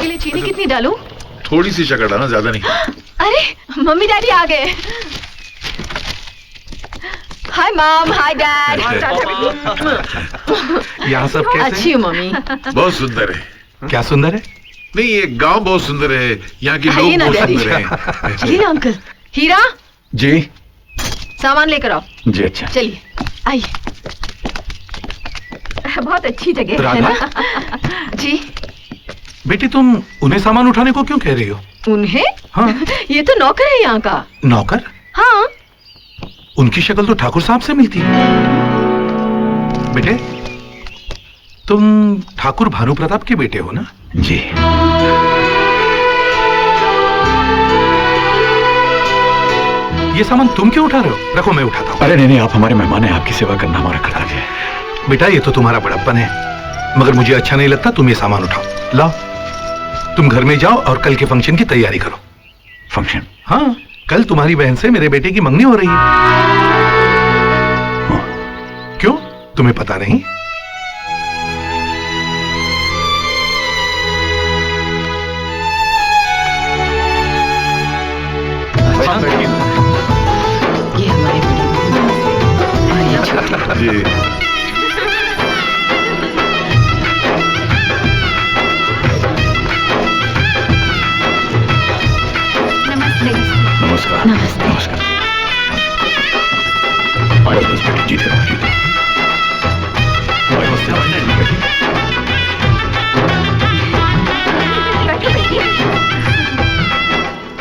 के लिए चीनी कितनी डालूं? थोड़ी सी शक्कर डालना, ज्यादा नहीं। अरे मम्मी डैडी आ गए। Hi mom, hi dad. यहाँ सब कैसे? अच्छी हूँ मम्मी। बहुत सुंदर है। क्या सुंदर है? नहीं, ये गांव बहुत सुंदर है, यहाँ के लोग बहुत सुंदर हैं। चलिए ना अंकल। हीरा जी। सामान लेकर आओ। जी अच्छा। चलिए आइए। बहुत अच्छी जगह है ना? जी। बेटी तुम उन्हें सामान उठाने को क्यों कह रही हो? उन्हें? हाँ। ये तो नौकर है यहाँ का। नौकर? हाँ। उनकी शक्ल तो ठाकुर साहब से मिलती है। बेटे तुम ठाकुर भानु प्रताप के बेटे हो ना? जी। ये सामान तुम क्यों उठा रहे हो? रखो मैं उठाता हूँ। अरे नहीं, आप हमारे मेहमान हैं, आपकी सेवा करना हमारा कर्तव्य है। बेटा ये तो तुम्हारा बड़प्पन है, मगर मुझे अच्छा नहीं लगता तुम ये सामान उठाओ। लाओ तुम घर में जाओ और कल के फंक्शन की तैयारी करो। फंक्शन? हाँ, कल तुम्हारी बहन से मेरे बेटे की मंगनी हो रही है। क्यों, तुम्हें पता नहीं? ये हमारी जी। नमस्कार। नमस्ते। नमस्कार। बस बस बेटी, जीते रहो, जीते रहो।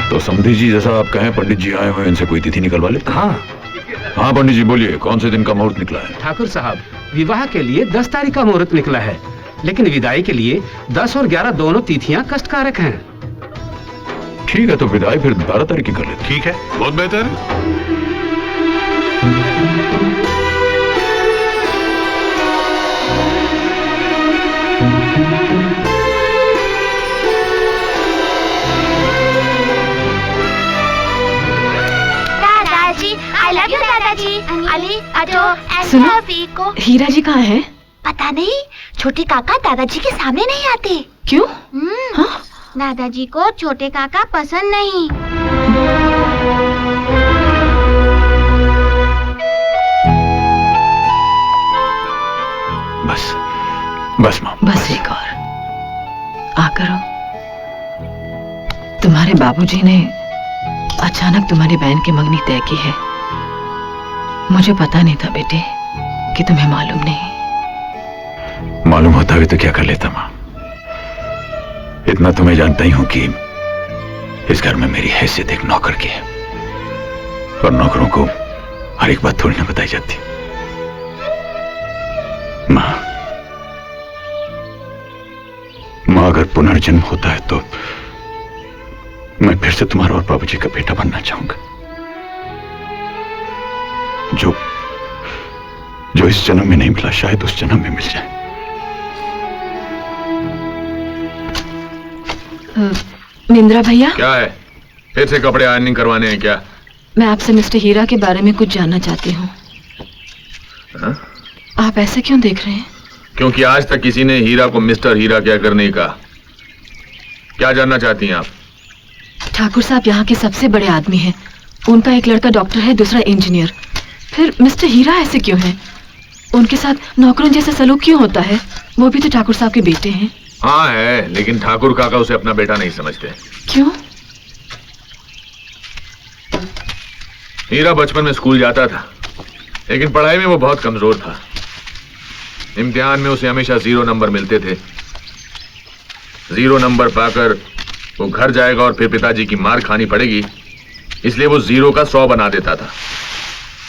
तो समधी जी जैसा आप कहें, पंडित जी आए हुए, इनसे कोई तिथि निकलवा ले। हाँ हाँ पंडित जी बोलिए, कौन से दिन का मुहूर्त निकला है? ठाकुर साहब, विवाह के लिए 10 तारीख का मुहूर्त निकला है, लेकिन विदाई के लिए 10 और 11 दोनों तिथियां कष्टकारक हैं। ठीक है, तो विदाई फिर 12 तारीख की कर लेते। ठीक है, बहुत बेहतर। दादाजी, I love you दादाजी। अली अजो सुनो, को हीरा जी कहाँ हैं? पता नहीं, छोटे काका दादाजी के सामने नहीं आते। क्यों? हाँ? दादाजी को छोटे काका पसंद नहीं। बस बस माँ, बस एक और आकर तुम्हारे बाबूजी ने अचानक तुम्हारी बहन की मंगनी तय की है। मुझे पता नहीं था बेटे कि तुम्हें मालूम नहीं। मालूम होता भी तो क्या कर लेता माँ। इतना तो मैं जानता ही हूं कि इस घर में मेरी हैसियत एक नौकर की है, और नौकरों को हर एक बात थोड़ी ना बताई जाती। माँ अगर पुनर्जन्म होता है तो मैं फिर से तुम्हारा और बाबूजी का बेटा बनना चाहूंगा। जो इस जन्म में नहीं मिला, शायद उस जन्म में मिल जाए। निंद्रा भैया, क्या है? फिर से कपड़े आयरनिंग करवाने हैं क्या? मैं आपसे मिस्टर हीरा के बारे में कुछ जानना चाहती हूँ। आप ऐसे क्यों देख रहे हैं? क्योंकि आज तक किसी ने हीरा को मिस्टर हीरा क्या करने का। क्या जानना चाहती हैं आप? ठाकुर साहब यहाँ के सबसे बड़े आदमी हैं। उनका एक लड़का डॉक्टर है, दूसरा इंजीनियर। फिर मिस्टर हीरा ऐसे क्यों हैं? उनके साथ नौकरों जैसा सलूक क्यों होता है? वो भी तो ठाकुर साहब के बेटे हैं। हाँ है, लेकिन ठाकुर काका उसे अपना बेटा नहीं समझते। क्यों? हीरा बचपन में स्कूल जाता था, लेकिन पढ़ाई में वो बहुत कमजोर था। इम्तिहान में उसे हमेशा 0 नंबर मिलते थे। 0 नंबर पाकर वो घर जाएगा और फिर पिताजी की मार खानी पड़ेगी, इसलिए वो 0 का 100 बना देता था।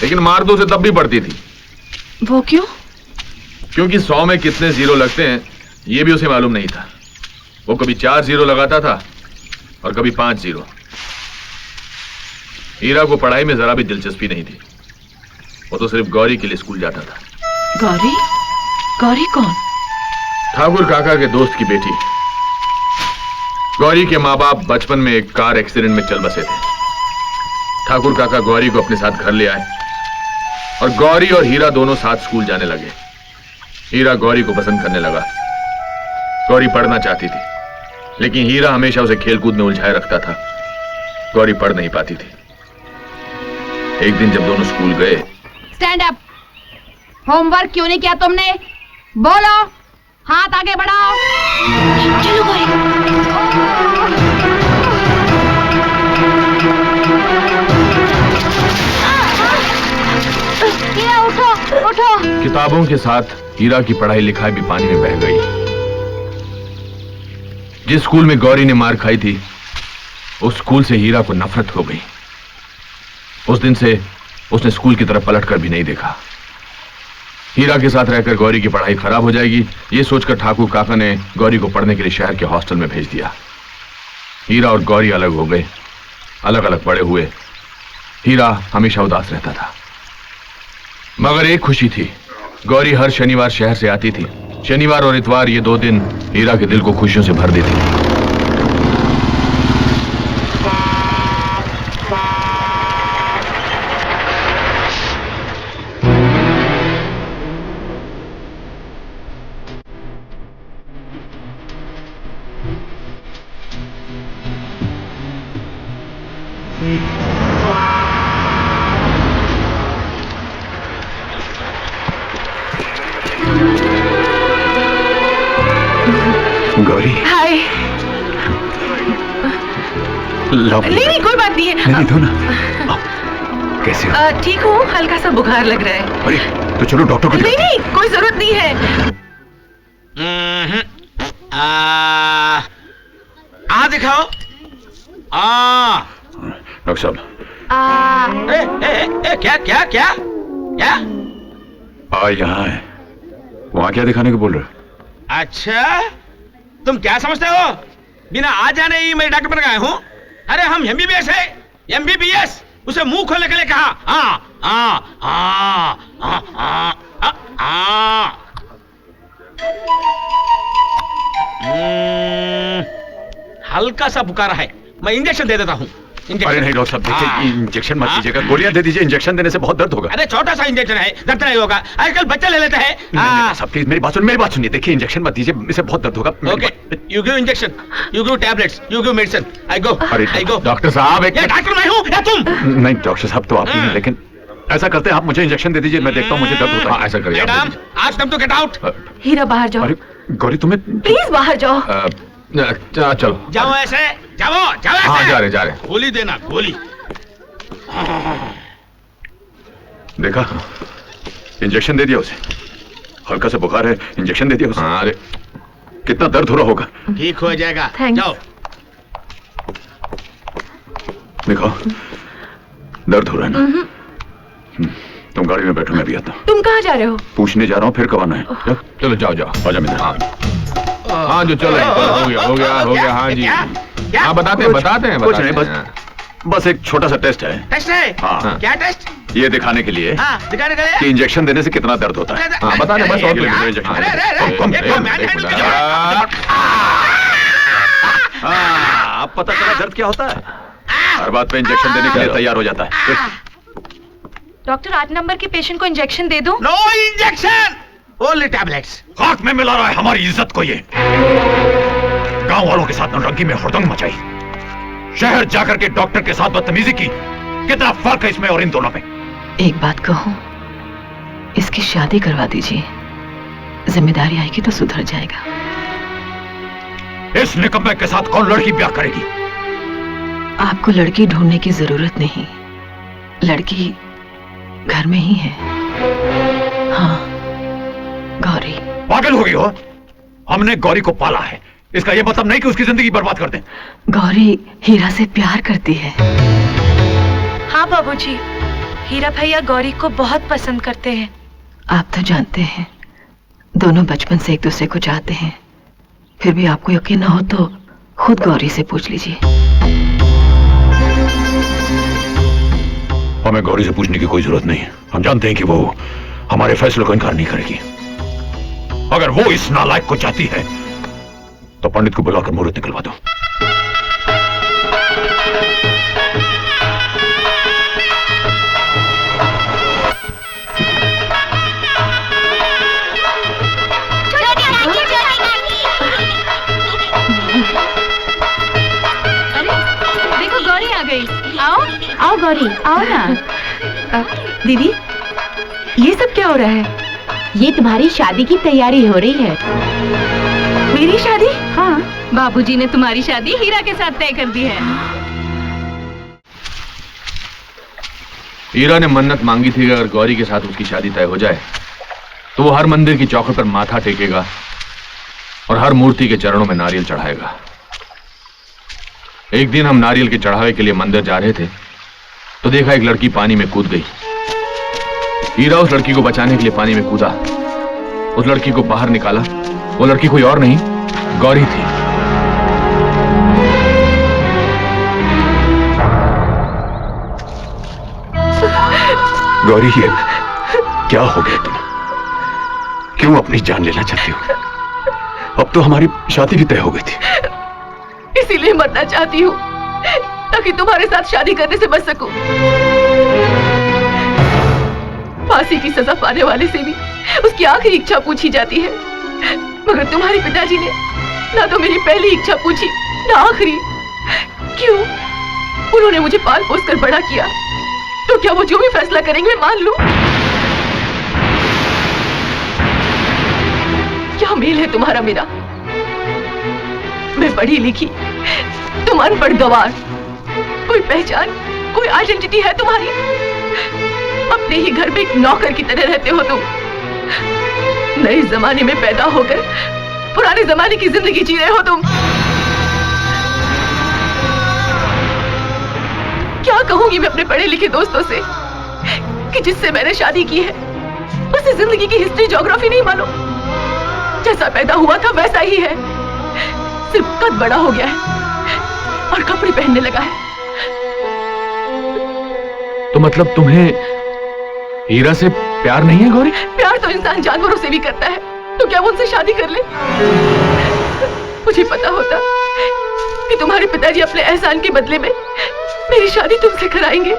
लेकिन मार तो उसे तब भी पड़ती थी। वो क्यों? क्योंकि 100 में कितने 0 लगते हैं ये भी उसे मालूम नहीं था। वो कभी 4 0 लगाता था और कभी 5 0। हीरा को पढ़ाई में जरा भी दिलचस्पी नहीं थी। वो तो सिर्फ गौरी के लिए स्कूल जाता था। गौरी? गौरी कौन? ठाकुर काका के दोस्त की बेटी। गौरी के माँ बाप बचपन में एक कार एक्सीडेंट में चल बसे थे। ठाकुर काका गौरी को अपने साथ घर ले आए और गौरी और हीरा दोनों साथ स्कूल जाने लगे। हीरा गौरी को पसंद करने लगा। गौरी पढ़ना चाहती थी, लेकिन हीरा हमेशा उसे खेलकूद में उलझाए रखता था। गौरी पढ़ नहीं पाती थी। एक दिन जब दोनों स्कूल गए। Stand up. होमवर्क क्यों नहीं किया तुमने? बोलो, हाथ आगे बढ़ाओ। चलो गौरी। हीरा उठो, उठो। किताबों के साथ हीरा की पढ़ाई लिखाई भी पानी में बह गई। जिस स्कूल में गौरी ने मार खाई थी, उस स्कूल से हीरा को नफरत हो गई। उस दिन से उसने स्कूल की तरफ पलट कर भी नहीं देखा। हीरा के साथ रहकर गौरी की पढ़ाई खराब हो जाएगी, ये सोचकर ठाकुर काका ने गौरी को पढ़ने के लिए शहर के हॉस्टल में भेज दिया। हीरा और गौरी अलग हो गए, अलग अलग बड़े हुए। हीरा हमेशा उदास रहता था, मगर एक खुशी थी, गौरी हर शनिवार शहर से आती थी। शनिवार और इतवार ये 2 दिन हीरा के दिल को खुशियों से भर देती थी। गौरी, हाय। नहीं नहीं, कोई बात नहीं है। नहीं दो ना। कैसे हो? ठीक हूँ, हल्का सा बुखार लग रहा है। अरे तो चलो डॉक्टर को नहीं नहीं, कोई जरूरत नहीं है। दिखाओ। डॉक्टर साहब। क्या क्या क्या क्या? यहाँ है। वहाँ क्या दिखाने को बोल रहे हो? अच्छा, तुम क्या समझते हो? बिना आ जाने ही मैं डॉक्टर बन गया हूँ? अरे हम एमबीबीएस है, एमबीबीएस। उसे मुंह खोलने के लिए कहा। हल्का सा बुखार है, मैं इंजेक्शन दे देता हूँ। अरे नहीं डॉक्टर साहब, देखिए इंजेक्शन मत दीजिएगा, गोलियां दे दीजिए। इंजेक्शन देने से बहुत दर्द होगा। अरे छोटा सा इंजेक्शन है, दर्द नहीं होगा। आजकल बच्चे ले लेते हैं। साहब प्लीज मेरी बात सुनिए। देखिए इंजेक्शन मत दीजिए, इससे बहुत दर्द होगा। Okay, you give injection, you give tablets, you give medicine. I go. Doctor साहब, एक डॉक्टर मैं हूँ या तुम? नहीं डॉक्टर साहब तो आप ही हैं, लेकिन ऐसा करते हैं आप मुझे इंजेक्शन दे दीजिए, मैं देखता हूँ मुझे दर्द होता है। ऐसा करिए। मैडम, आज तुम तो गेट आउट। हीरा बाहर जाओ। अरे गौरी तुम्हें प्लीज बाहर जाओ। चलो जाओ ऐसे, जाओ ऐसे। हाँ, जा रहे। गोली देना, गोली। देखा, इंजेक्शन दे दिया उसे। हल्का सा बुखार है, इंजेक्शन दे दिया उसे। अरे कितना दर्द हो रहा होगा। ठीक हो जाएगा। Thanks. जाओ। देखो दर्द हो रहा है ना। तुम गाड़ी में बैठो, मैं भी आता हूँ। तुम कहाँ जा रहे हो? पूछने जा रहा हूँ, फिर कब आना है? चलो जाओ। आजा मेरे। हाँ जो चलो, हो गया। हाँ जी, हाँ बताते हैं। कुछ नहीं, बस एक छोटा सा टेस्ट है। टेस्ट है? हाँ। क्या टेस्ट? ये दिखाने के लिए हाँ, दिखाने के लिए कि इंजेक्शन देने से कितना दर्द होता है। हाँ बता दे बस। और अब पता चला दर्द क्या होता है। हर बात पे इंजेक्शन देने के लिए तैयार हो जाता है। डॉक्टर 8 नंबर के पेशेंट को इंजेक्शन दे दूं? No injection, only tablets. खाक में मिला रहा है हमारी इज्जत को ये। गांव वालों के साथ नौटंकी में हुड़दंग मचाई, शहर जाकर के डॉक्टर के साथ बदतमीजी की। कितना फर्क है इसमें और इन दोनों में। एक बात कहूं, इसकी शादी करवा दीजिए, जिम्मेदारी आएगी तो सुधर जाएगा। इस निकम्मे के साथ कौन लड़की ब्याह करेगी? आपको लड़की ढूंढने की जरूरत नहीं, लड़की घर में ही है। हाँ, गौरी। पागल हो गई हो? हमने गौरी को पाला है, इसका यह मतलब नहीं कि उसकी जिंदगी बर्बाद कर दें। गौरी हीरा से प्यार करती है। हाँ बाबूजी, हीरा भैया गौरी को बहुत पसंद करते हैं। आप तो जानते हैं, दोनों बचपन से एक दूसरे को चाहते हैं। फिर भी आपको यकीन ना हो तो खुद गौरी से पूछ लीजिए। हमें गौरी से पूछने की कोई जरूरत नहीं है। हम जानते हैं कि वो हमारे फैसलों को इनकार नहीं करेगी। अगर वो इस नालायक को चाहती है तो पंडित को बुलाकर मुहूर्त निकलवा दो। गौरी, आओ ना। दीदी, ये सब क्या हो रहा है? ये तुम्हारी शादी की तैयारी हो रही है। मेरी शादी? हाँ, बाबूजी ने तुम्हारी शादी हीरा के साथ तय कर दी है। हीरा ने मन्नत मांगी थी कि अगर गौरी के साथ उसकी शादी तय हो जाए तो वो हर मंदिर की चौखट पर माथा टेकेगा और हर मूर्ति के चरणों में नारियल चढ़ाएगा। एक दिन हम नारियल के चढ़ावे के लिए मंदिर जा रहे थे तो देखा एक लड़की पानी में कूद गई। हीरा उस लड़की को बचाने के लिए पानी में कूदा, उस लड़की को बाहर निकाला। वो लड़की कोई और नहीं, गौरी थी। गौरी, ये क्या हो गया तुम? क्यों अपनी जान लेना चाहती हो? अब तो हमारी शादी भी तय हो गई थी। इसीलिए मरना चाहती हूँ ताकि तुम्हारे साथ शादी करने से बच सकूं। फांसी की सजा पाने वाले से भी उसकी आखिरी इच्छा पूछी जाती है, मगर तुम्हारे पिताजी ने ना तो मेरी पहली इच्छा पूछी ना आखिरी। क्यों? उन्होंने मुझे पाल पोस कर बड़ा किया, तो क्या वो जो भी फैसला करेंगे मान लूं? क्या मेल है तुम्हारा मेरा? मैं पढ़ी लिखी, तुम अनपढ़ गंवार। कोई पहचान, कोई आइडेंटिटी है तुम्हारी? अपने ही घर में एक नौकर की तरह रहते हो तुम। नए जमाने में पैदा होकर पुराने जमाने की जिंदगी जी रहे हो तुम। क्या कहूंगी मैं अपने पढ़े लिखे दोस्तों से कि जिससे मैंने शादी की है उसे जिंदगी की हिस्ट्री ज्योग्राफी नहीं मालूम। जैसा पैदा हुआ था वैसा ही है, सिर्फ कद बड़ा हो गया है और कपड़े पहनने लगा है। तो मतलब तुम्हें हीरा से प्यार नहीं है गौरी? प्यार तो इंसान जानवरों से भी करता है, तो क्या वो उनसे शादी कर ले? मुझे पता होता कि तुम्हारे पिताजी अपने एहसान के बदले में मेरी शादी तुमसे कराएंगे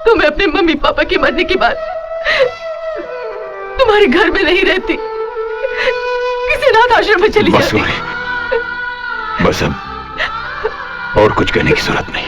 तो मैं अपने मम्मी पापा के मरने के बाद तुम्हारे घर में नहीं रहती, किसी अनाथ आश्रम में चली जाती। बस अब और कुछ कहने की जरूरत नहीं।